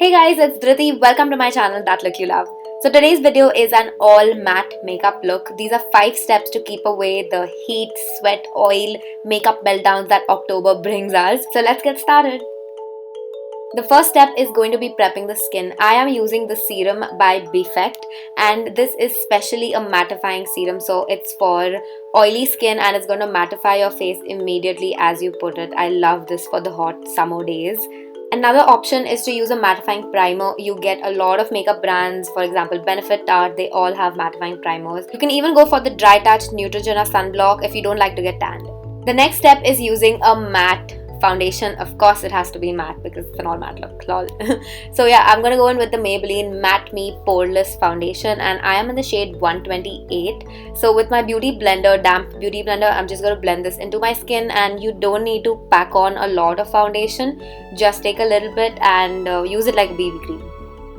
Hey guys, it's Dhriti. Welcome to my channel, That Look You Love. So today's video is an all matte makeup look. These are 5 steps to keep away the heat, sweat, oil, makeup meltdowns that October brings us. So let's get started. The first step is going to be prepping the skin. I am using the serum by Befect, and this is specially a mattifying serum, so it's for oily skin and it's going to mattify your face immediately as you put it. I love this for the hot summer days. Another option is to use a mattifying primer. You get a lot of makeup brands, for example Benefit Tarte, they all have mattifying primers. You can even go for the Dry Touch Neutrogena sunblock if you don't like to get tanned. The next step is using a matte foundation. Of course it has to be matte because it's an all matte look, lol. So yeah, I'm gonna go in with the Maybelline Matte Me Poreless foundation, and I am in the shade 128. So with my beauty blender, damp beauty blender, I'm just gonna blend this into my skin, and you don't need to pack on a lot of foundation. Just take a little bit and use it like BB cream.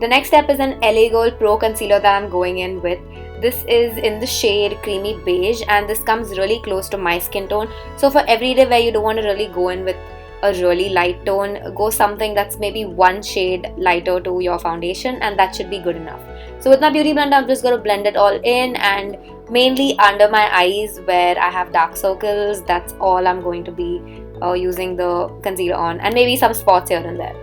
The next step is an LA Girl Pro Concealer that I'm going in with. This is in the shade Creamy Beige, and this comes really close to my skin tone. So for everyday wear, you don't want to really go in with a really light tone. Go something that's maybe one shade lighter to your foundation, and that should be good enough. So with my beauty blender, I'm just going to blend it all in, and mainly under my eyes where I have dark circles, that's all I'm going to be using the concealer on, and maybe some spots here and there.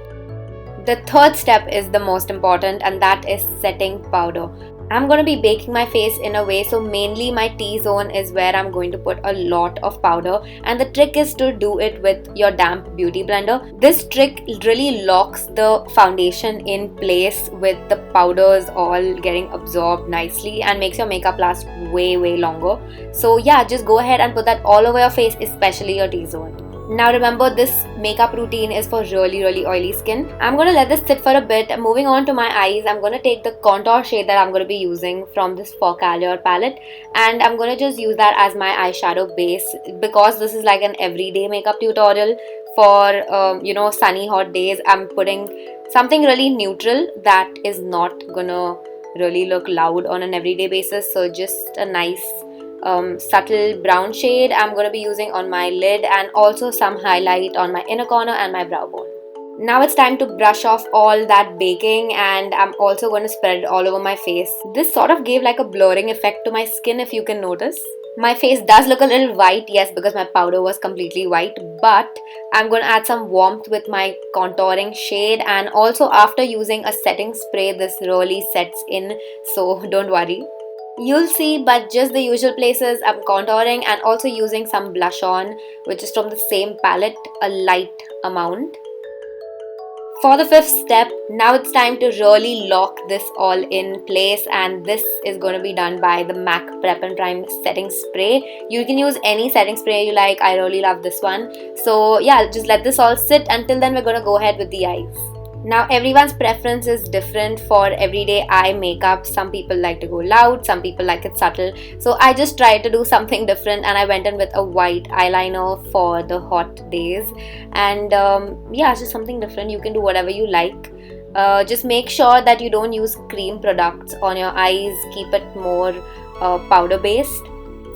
The third step is the most important, and that is setting powder. I'm going to be baking my face in a way, so mainly my T-zone is where I'm going to put a lot of powder, and the trick is to do it with your damp beauty blender. This trick really locks the foundation in place with the powders all getting absorbed nicely and makes your makeup last way longer. So yeah, just go ahead and put that all over your face, especially your T-zone. Now remember, this makeup routine is for really oily skin. I'm going to let this sit for a bit. Moving on to my eyes, I'm going to take the contour shade that I'm going to be using from this Focallure palette, and I'm going to just use that as my eyeshadow base because this is like an everyday makeup tutorial. For sunny hot days, I'm putting something really neutral that is not gonna really look loud on an everyday basis. So just a nice subtle brown shade I'm going to be using on my lid, and also some highlight on my inner corner and my brow bone. Now it's time to brush off all that baking, and I'm also going to spread it all over my face. This sort of gave like a blurring effect to my skin, if you can notice. My face does look a little white, yes, because my powder was completely white, but I'm going to add some warmth with my contouring shade, and also after using a setting spray, this really sets in, so don't worry. You'll see, but just the usual places I'm contouring and also using some blush on, which is from the same palette, a light amount. For the 5th step, now it's time to really lock this all in place, and this is going to be done by the MAC Prep and Prime setting spray. You can use any setting spray you like. I really love this one. So yeah, just let this all sit. Until then, we're going to go ahead with the eyes. Now everyone's preference is different for everyday eye makeup. Some people like to go loud, some people like it subtle. So I just tried to do something different, and I went in with a white eyeliner for the hot days. And yeah, it's just something different. You can do whatever you like. Just make sure that you don't use cream products on your eyes. Keep it more powder based.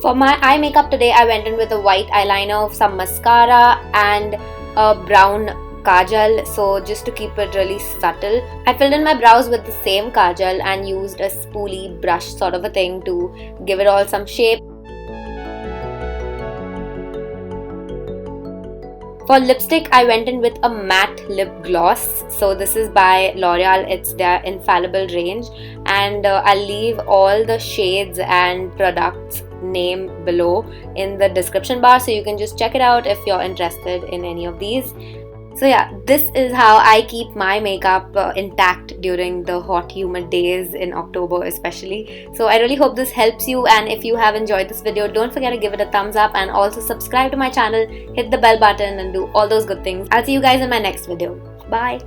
For my eye makeup today, I went in with a white eyeliner, some mascara, and a brown kajal, so just to keep it really subtle. I filled in my brows with the same kajal and used a spoolie brush sort of a thing to give it all some shape. For lipstick, I went in with a matte lip gloss. So this is by L'Oreal, it's their Infallable range, and I'll leave all the shades and products name below in the description bar, so you can just check it out if you're interested in any of these. So yeah, this is how I keep my makeup intact during the hot humid days in October especially. So I really hope this helps you, and if you have enjoyed this video, don't forget to give it a thumbs up and also subscribe to my channel, hit the bell button and do all those good things. I'll see you guys in my next video. Bye!